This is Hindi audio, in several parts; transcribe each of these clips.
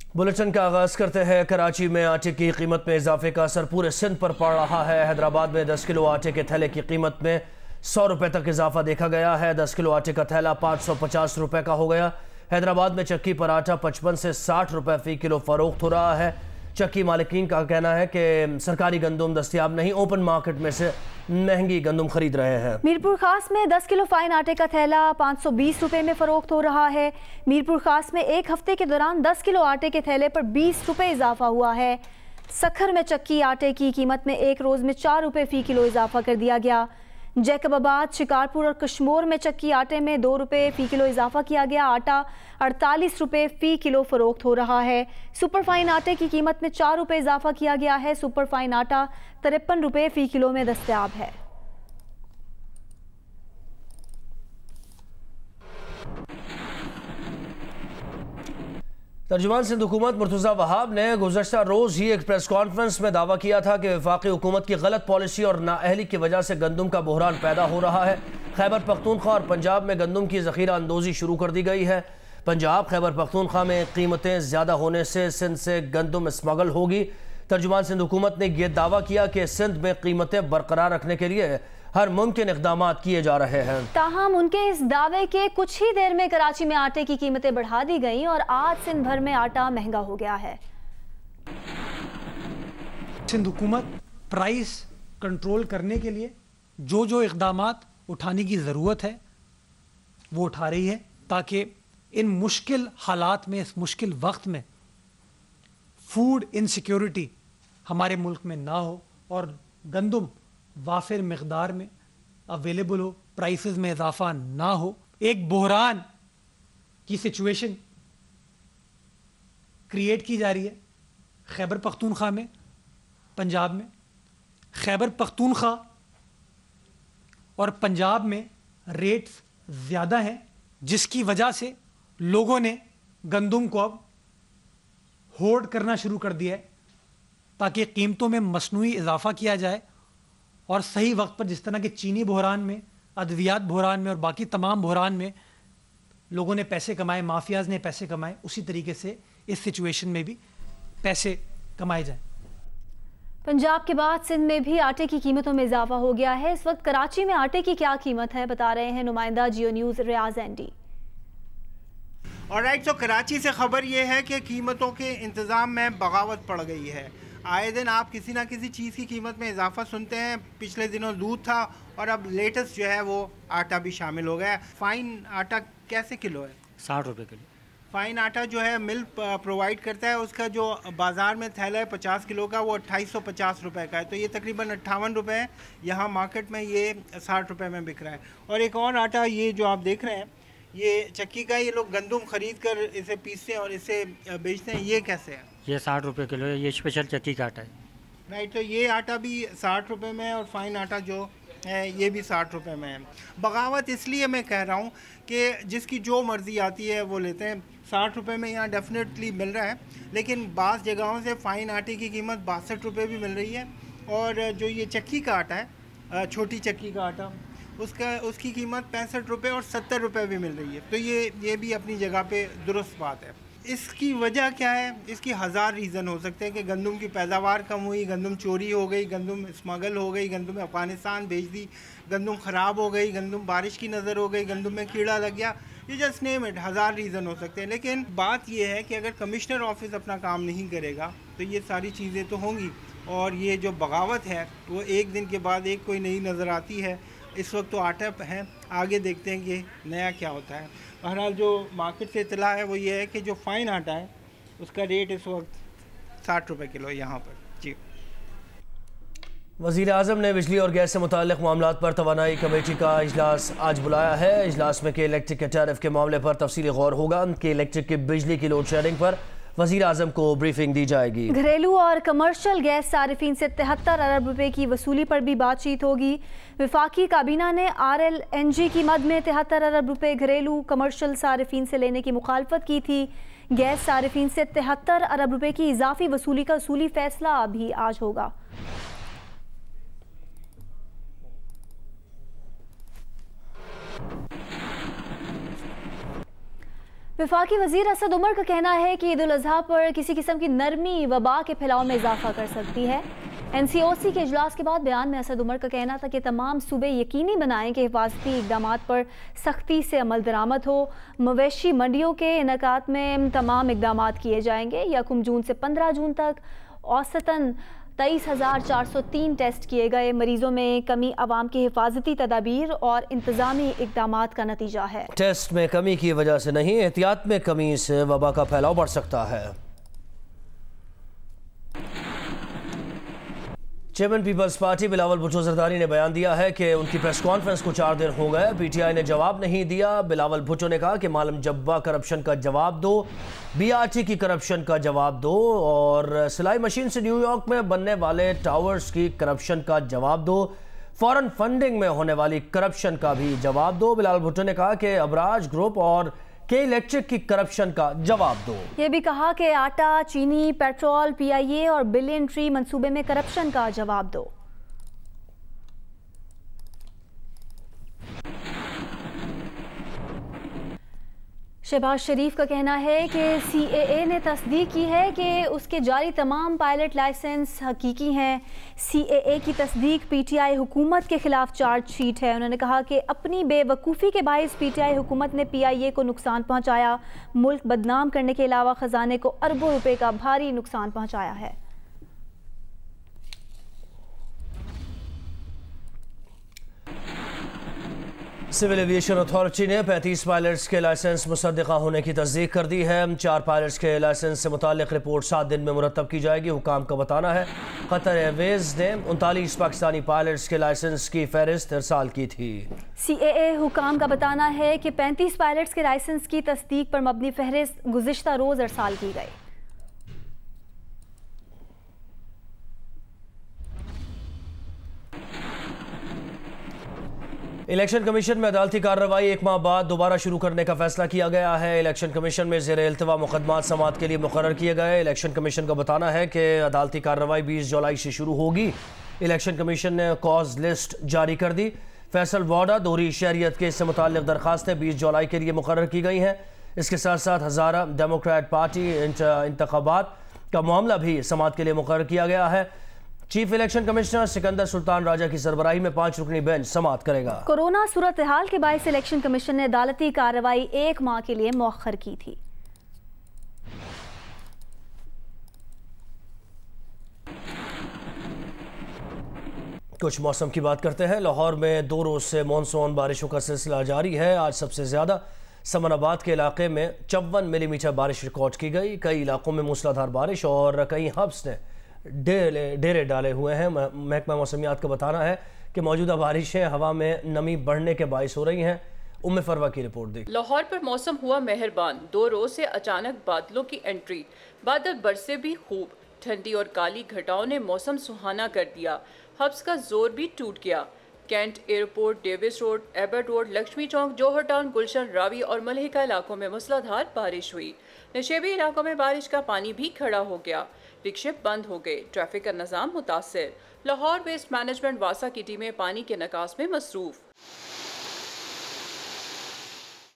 बुलेटिन का आगाज करते हैं। कराची में आटे की कीमत में इजाफे का असर पूरे सिंध पर पड़ रहा है। हैदराबाद में 10 किलो आटे के थैले की कीमत में 100 रुपए तक इजाफा देखा गया है। 10 किलो आटे का थैला 550 रुपए का हो गया। हैदराबाद में चक्की पर आटा 55 से 60 रुपए फी किलो फरोख्त हो रहा है। चक्की मालिकीन का कहना है कि सरकारी गंदम दस्तियाब नहीं, ओपन मार्केट में से महंगी गंदम खरीद रहे हैं। मीरपुर खास में 10 किलो फाइन आटे का थैला 520 रुपए में फरोख्त हो रहा है। मीरपुर खास में एक हफ्ते के दौरान 10 किलो आटे के थैले पर 20 रुपए इजाफा हुआ है। सखर में चक्की आटे की कीमत में एक रोज में 4 रुपए फी किलो इजाफा कर दिया गया। जैकबाबाद, शिकारपुर और कश्मोर में चक्की आटे में 2 रुपए फी किलो इजाफा किया गया। आटा 48 रुपए फी किलो फरोख्त हो रहा है। सुपरफाइन आटे की कीमत में 4 रुपए इजाफा किया गया है। सुपरफाइन आटा 53 रुपए फी किलो में दस्तयाब है। तर्जुमान सिंध हुकूमत मुर्तज़ा वहाब ने गुज़श्ता रोज़ ही एक प्रेस कॉन्फ्रेंस में दावा किया था कि वफाकी हुकूमत की गलत पॉलिसी और नाअहली की वजह से गंदम का बहरान पैदा हो रहा है। खैबर पख्तूनख्वा और पंजाब में गंदम की ज़ख़ीरा अंदोज़ी शुरू कर दी गई है। पंजाब खैबर पख्तूनख्वा में कीमतें ज़्यादा होने से सिंध से गंदम स्मगल होगी। तर्जुमान सिंध हुकूमत ने यह दावा किया कि सिंध में कीमतें बरकरार रखने के लिए हर मुमकिन इक़दाम किए जा रहे हैं। ताहम उनके इस दावे के कुछ ही देर में कराची में आटे की कीमतें बढ़ा दी गईं और आज सिंध भर में आटा महंगा हो गया है। सिंध हुकूमत प्राइस कंट्रोल करने के लिए जो जो इक़दामात उठाने की ज़रूरत है वो उठा रही है, ताकि इन मुश्किल हालात में, इस मुश्किल वक्त में फूड इनसिक्योरिटी हमारे मुल्क में ना हो और गंदम वाफिर मिक़दार में अवेलेबल हो, प्राइसेस में इजाफा ना हो। एक बहरान की सिचुएशन क्रिएट की जा रही है खैबर पख्तूनख्वा में, पंजाब में। खैबर पख्तूनख्वा और पंजाब में रेट्स ज़्यादा हैं, जिसकी वजह से लोगों ने गंदम को अब होल्ड करना शुरू कर दिया है ताकि कीमतों में मसनूई इजाफा किया जाए और सही वक्त पर, जिस तरह के चीनी बहरान में, अद्वियात बहरान में और बाकी तमाम बहरान में लोगों ने पैसे कमाए, माफियाज ने पैसे कमाए, उसी तरीके से इस सिचुएशन में भी पैसे कमाए जाए। पंजाब के बाद सिंध में भी आटे की कीमतों में इजाफा हो गया है। इस वक्त कराची में आटे की क्या कीमत है, बता रहे हैं नुमाइंदा जियो न्यूज़ रियाज एंडी। ऑलराइट, तो कराची से खबर यह है कि कीमतों के इंतज़ाम में बगावत पड़ गई है। आए दिन आप किसी ना किसी चीज़ की कीमत में इजाफा सुनते हैं। पिछले दिनों दूध था और अब लेटेस्ट जो है वो आटा भी शामिल हो गया है। फ़ाइन आटा कैसे किलो है? 60 रुपये किलो। फ़ाइन आटा जो है मिल प्रोवाइड करता है, उसका जो बाज़ार में थैला है 50 किलो का वो 2850 रुपये का है, तो ये तकरीबन 58 रुपये है। यहाँ मार्केट में ये 60 रुपये में बिक रहा है। और एक और आटा ये जो आप देख रहे हैं, ये चक्की का, ये लोग गंदम ख़रीद कर इसे पीसते हैं और इसे बेचते हैं। ये कैसे है? ये 60 रुपये किलो है, ये स्पेशल चक्की का आटा है। राइट, तो ये आटा भी 60 रुपये में है और फ़ाइन आटा जो है ये भी 60 रुपये में है। बगावत इसलिए मैं कह रहा हूँ कि जिसकी जो मर्ज़ी आती है वो लेते हैं। 60 रुपये में यहाँ डेफिनेटली मिल रहा है, लेकिन बाज़ जगहों से फ़ाइन आटे की कीमत 62 रुपये भी मिल रही है। और जो ये चक्की का आटा है, छोटी चक्की का आटा, उसकी कीमत 65 रुपये और 70 रुपये भी मिल रही है। तो ये भी अपनी जगह पे दुरुस्त बात है। इसकी वजह क्या है? इसकी हज़ार रीज़न हो सकते हैं कि गंदम की पैदावार कम हुई, गंदम चोरी हो गई, गंदम स्मगल हो गई, गंदम अफ़गानिस्तान भेज दी, गंदम ख़राब हो गई, गंदम बारिश की नज़र हो गई, गंदम में कीड़ा लग गया। ये जस्ट नेम इट, हज़ार रीज़न हो सकते हैं। लेकिन बात यह है कि अगर कमिश्नर ऑफिस अपना काम नहीं करेगा तो ये सारी चीज़ें तो होंगी। और ये जो बगावत है वो एक दिन के बाद एक कोई नई नज़र आती है। इस वक्त तो आटा है, आगे देखते हैं कि नया क्या होता है। बहरहाल जो मार्केट से इतला है वो ये है कि जो फ़ाइन आटा है उसका रेट इस वक्त 60 रुपये किलो यहाँ पर। जी, वज़ीर आज़म ने बिजली और गैस से मुताल्लिक़ मामलात पर तवानाई कमेटी का इजलास आज बुलाया है। इजलास में के इलेक्ट्रिक के टैरिफ के मामले पर तफसीली गौर होगा। के इलेक्ट्रिक की बिजली की लोड शेयरिंग पर वज़ीर आज़म को ब्रीफिंग दी जाएगी। घरेलू और कमर्शियल गैस सारिफीन से 73 अरब रुपए की वसूली पर भी बातचीत होगी। वफाकी काबीना ने RLNG की मद में 73 अरब रुपए घरेलू कमर्शियल सारिफीन से लेने की मुखालफत की थी। गैस सारिफीन से 73 अरब रुपए की इजाफी वसूली का उसूली फैसला अभी आज होगा। वफाकी वजीर असद उमर का कहना है कि ईद उल अजहा पर किसी किस्म की नरमी वबा के फैलाव में इजाफा कर सकती है। NCOC के इजलास के बाद बयान में असद उमर का कहना था कि तमाम सूबे यकीनी बनाएं कि हिफाजती इकदाम पर सख्ती से अमल दरामद हो। मवेशी मंडियों के इनेकात में तमाम इकदाम किए जाएंगे। 1 जून से 15 जून तक औसतन 23,403 टेस्ट किए गए। मरीजों में कमी अवाम की हिफाजती तदाबीर और इंतजामी इकदाम का नतीजा है। टेस्ट में कमी की वजह से नहीं, एहतियात में कमी से वबा का फैलाव बढ़ सकता है। Chairman Peoples Party Bilawal Bhutto Zardari ने बयान दिया है कि उनकी प्रेस कॉन्फ्रेंस को 4 दिन हो गए, PTI ने जवाब नहीं दिया। बिलावल भुट्टो ने कहा कि मालम जब्बा करप्शन का जवाब दो, BRT की करप्शन का जवाब दो और सिलाई मशीन से न्यूयॉर्क में बनने वाले टावर्स की करप्शन का जवाब दो, फॉरेन फंडिंग में होने वाली करप्शन का भी जवाब दो। बिलावल भुट्टो ने कहा कि अबराज ग्रुप और के इलेक्ट्रिक की करप्शन का जवाब दो। ये भी कहा कि आटा, चीनी, पेट्रोल, PIA और बिलियन ट्री मंसूबे में करप्शन का जवाब दो। शहबाज शरीफ का कहना है कि CAA ने तस्दीक की है कि उसके जारी तमाम पायलट लाइसेंस हकीकी हैं। CAA की तस्दीक PTI हुकूमत के खिलाफ चार्जशीट है। उन्होंने कहा कि अपनी बेवकूफ़ी के बाइस PTI हुकूमत ने PIA को नुकसान पहुंचाया, मुल्क बदनाम करने के अलावा ख़जाने को अरबों रुपए का भारी नुकसान पहुंचाया है। सिविल एविएशन अथॉरिटी ने 35 पायलट्स के लाइसेंस मुसद्दिक़ा होने की तस्दीक कर दी है। 4 पायलट्स के लाइसेंस से मुताल्लिक़ रिपोर्ट 7 दिन में मुरतब की जाएगी। हुकाम का बताना है कतर एयरवेज ने 39 पाकिस्तानी पायलट्स के लाइसेंस की फहरिस्त इरसाल की थी। CAA हुकाम का बताना है कि 35 पायलट्स के लाइसेंस की तस्दीक पर मबनी फहरिस्त गुज़िश्ता रोज़ इरसाल की गई। इलेक्शन कमीशन में अदालती कार्रवाई 1 माह बाद दोबारा शुरू करने का फैसला किया गया है। इलेक्शन कमीशन में ज़ेर इल्तिवा मुकदमात समाअत के लिए मुकर्रर किए गए। इलेक्शन कमीशन का बताना है कि अदालती कार्रवाई 20 जुलाई से शुरू होगी। इलेक्शन कमीशन ने कॉज लिस्ट जारी कर दी। फैसल वार्डा दोहरी शहरियत केस से मुताल्लिक़ दरखास्तें 20 जुलाई के लिए मुकर्रर की गई हैं। इसके साथ साथ हज़ारा डेमोक्रेट पार्टी इंतखाबात का मामला भी समाअत के लिए मुकर्रर किया गया है। Chief election commissioner Sikandar Sultan Raja की सरबराही में 5 रुकनी बेंच समाअत करेगा। कोरोना सूरत हाल के बायस इलेक्शन कमीशन ने अदालती कार्रवाई 1 माह के लिए मौखर की थी। कुछ मौसम की बात करते हैं। लाहौर में 2 रोज से मानसून बारिशों का सिलसिला जारी है। आज सबसे ज्यादा समनाबाद के इलाके में 54 मिलीमीटर बारिश रिकॉर्ड की गई। कई इलाकों में मूसलाधार बारिश और कई हब्स ने डेरे डाले हुए हैं। महकमा मौसमियात का बताना है कि मौजूदा बारिशें हवा में नमी बढ़ने के बाइस हो रही हैं। उम्मे फरवा की रिपोर्ट दी। लाहौर पर मौसम हुआ मेहरबान। 2 रोज से अचानक बादलों की एंट्री, बादल बरसे भी खूब। ठंडी और काली घटाओं ने मौसम सुहाना कर दिया। हब्स का जोर भी टूट गया। Cantt airport, Davis road, Abbott road, Lakshmi Chowk, Johar town, Gulshan, Ravi और मलहिका इलाकों में मूसलाधार बारिश हुई। नशेबी इलाकों में बारिश का पानी भी खड़ा हो गया। रिक्शे बंद हो गए। ट्रैफिक का निज़ाम मुतासिर। लाहौर वेस्ट मैनेजमेंट वासा की टीमें पानी के निकास में मसरूफ।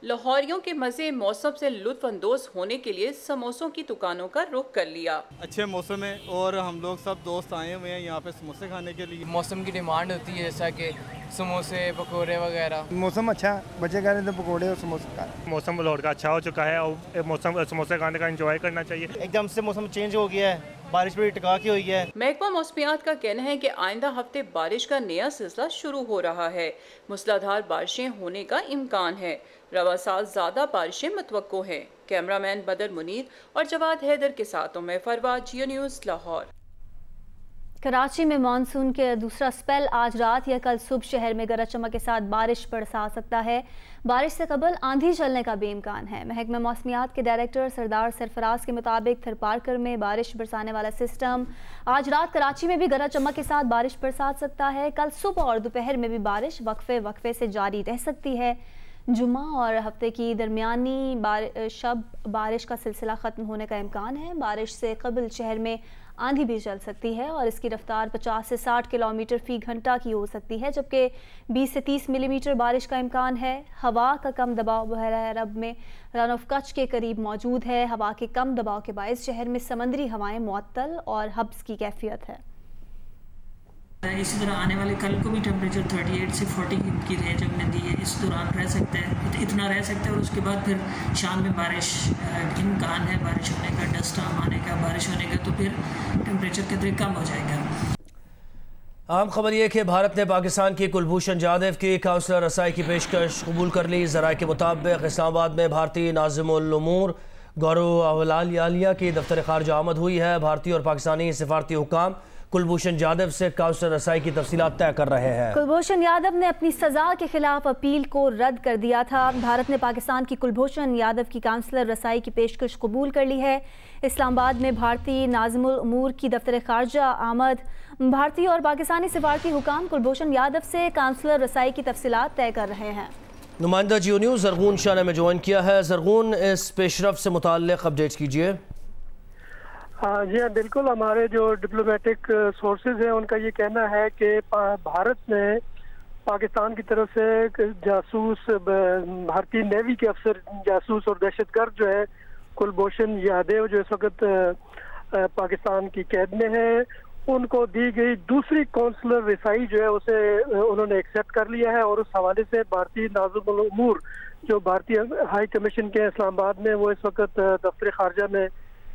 लाहौरियों के मज़े मौसम से लुत्फ अंदोज होने के लिए समोसों की दुकानों का रुख कर लिया। अच्छे मौसम है और हम लोग सब दोस्त आए हुए हैं यहाँ पे समोसे खाने के लिए। मौसम की डिमांड होती है जैसा कि समोसे, पकोड़े वगैरह। मौसम अच्छा, बच्चे कह रहे थे पकोड़े और समोसे खा। मौसम लाहौर का अच्छा हो चुका है और मौसम समोसे खाने का एंजॉय करना चाहिए। एकदम से मौसम चेंज हो गया है, बारिश भी टिका की हुई है। महकमा मौसमियात का कहना है कि आइंदा हफ्ते बारिश का नया सिलसिला शुरू हो रहा है। मूसलाधार बारिशें होने का इम्कान है। रवा साल ज़्यादा बारिशें मतवक्को हैं। कैमरामैन बदर मुनीर और जवाद हैदर के साथ में फरवा, जियो न्यूज़ लाहौर। कराची में मानसून के दूसरा स्पेल आज रात या कल सुबह शहर में गरज चमक के साथ बारिश बरसा सकता है। बारिश से कबल आंधी चलने का भी इम्कान है। महकमा मौसमियात के डायरेक्टर सरदार सरफराज के मुताबिक थरपारकर में बारिश बरसाने वाला सिस्टम आज रात कराची में भी गरज चमक के साथ बारिश बरसा सकता है। कल सुबह और दोपहर में भी बारिश वक्फे वक्फे से जारी रह सकती है। जुम्मा और हफ्ते की दरमियानी शब बारिश का सिलसिला ख़त्म होने का इम्कान है। बारिश से कबल शहर में आंधी भी चल सकती है और इसकी रफ्तार 50 से 60 किलोमीटर फ़ी घंटा की हो सकती है, जबकि 20 से 30 मिलीमीटर बारिश का इम्कान है। हवा का कम दबाव बहरा अरब में रन ऑफ कच्छ के करीब मौजूद है। हवा के कम दबाव के बायस शहर में समंदरी हवाएं मुअत्तल और हब्स की कैफियत है। इसी तरह आने वाले कल को भी टेम्परेचर 38 से 40 की रेंज हमने दी है। इस दौरान रह सकता है, इतना रह सकता है और उसके बाद फिर शाम में बारिश इम्कान है, बारिश होने का, डस्ट आम आने का, बारिश होने का, तो फिर टेम्परेचर कदरे कम हो जाएगा। आम खबर यह कि भारत ने पाकिस्तान की कुलभूषण जाधव की काउंसलर रसाई की पेशकश कबूल कर ली। ज़राए के मुताबिक इस्लामाबाद में भारतीय नाज़िमुल उमूर गौरव अहलालिया की दफ्तर खारजा आमद हुई है। भारतीय और पाकिस्तानी सिफारती हुकाम कुलभूषण यादव से काउंसलर रसाई की तफसीलात तय कर रहे हैं। कुलभूषण यादव ने अपनी सजा के खिलाफ अपील को रद्द कर दिया था। भारत ने पाकिस्तान की कुलभूषण यादव की काउंसलर रसाई की पेशकश कबूल कर ली है। इस्लामाबाद में भारतीय नाज़िमुल उमूर की दफ्तर खारजा आमद। भारतीय और पाकिस्तानी सिफारती हुकाम कुलभूषण यादव से काउंसलर रसाई की तफसीलात तय कर रहे हैं। नुमाइंदा जियो न्यूज़ ज़रगून शाह ने में ज्वाइन किया है। ज़रगून, इस पेशरफ से मुताल्लिक़ अपडेट्स कीजिए। जी हाँ, बिल्कुल। हमारे जो डिप्लोमेटिक सोर्सेज हैं उनका ये कहना है कि भारत ने पाकिस्तान की तरफ से जासूस, भारतीय नेवी के अफसर जासूस और दहशतगर्द जो है कुलभूषण यादव, जो इस वक्त पाकिस्तान की कैद में है, उनको दी गई दूसरी काउंसलर रसाई जो है उसे उन्होंने एक्सेप्ट कर लिया है। और उस हवाले से भारतीय नाज़िमुल उमूर जो भारतीय हाई कमीशन के इस्लामाबाद में, वो इस वक्त दफ्तर खारजा में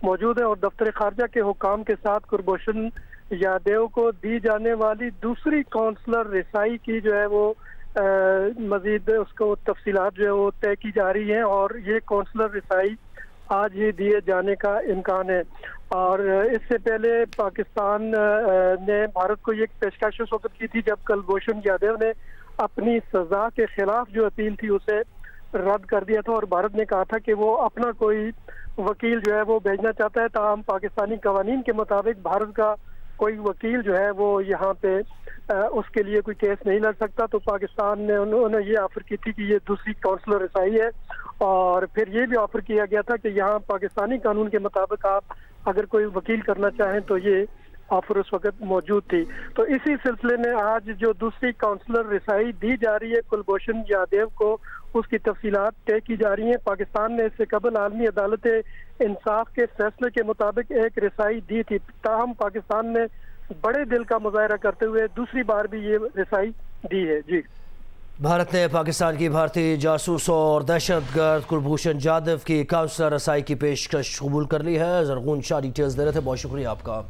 मौजूद है और दफ्तर खारजा के हुकाम के साथ कुलभूषण यादव को दी जाने वाली दूसरी काउंसलर रसाई की जो है वो मजीद उसको तफसीलात जो है वो तय की जा रही हैं और ये काउंसलर रसाई आज ही दिए जाने का इम्कान है। और इससे पहले पाकिस्तान ने भारत को ये पेशकश उस वक्त की थी जब कुलभूषण यादव ने अपनी सजा के खिलाफ जो अपील थी उसे रद्द कर दिया था और भारत ने कहा था कि वो अपना कोई वकील जो है वो भेजना चाहता है। ताहम पाकिस्तानी कवानीन के मुताबिक भारत का कोई वकील जो है वो यहाँ पे उसके लिए कोई केस नहीं लड़ सकता। तो पाकिस्तान ने उन्होंने ये ऑफर की थी कि ये दूसरी काउंसलर रसाई है और फिर ये भी ऑफर किया गया था कि यहाँ पाकिस्तानी कानून के मुताबिक आप अगर कोई वकील करना चाहें तो ये ऑफर उस वक्त मौजूद थी। तो इसी सिलसिले में आज जो दूसरी काउंसलर रसाई दी जा रही है कुलभूषण यादव को, उसकी तफसीलात तय की जा रही हैं। पाकिस्तान ने इससे कबल आलमी अदालत इंसाफ के फैसले के मुताबिक एक रसाई दी थी। ताहम पाकिस्तान ने बड़े दिल का मुजाहरा करते हुए दूसरी बार भी ये रसाई दी है। जी, भारत ने पाकिस्तान की भारतीय जासूस और दहशतगर्द कुलभूषण यादव की काउंसलर रसाई की पेशकश कबूल कर ली है। ज़रगून शाह डिटेल्स दे रहे थे, बहुत शुक्रिया आपका।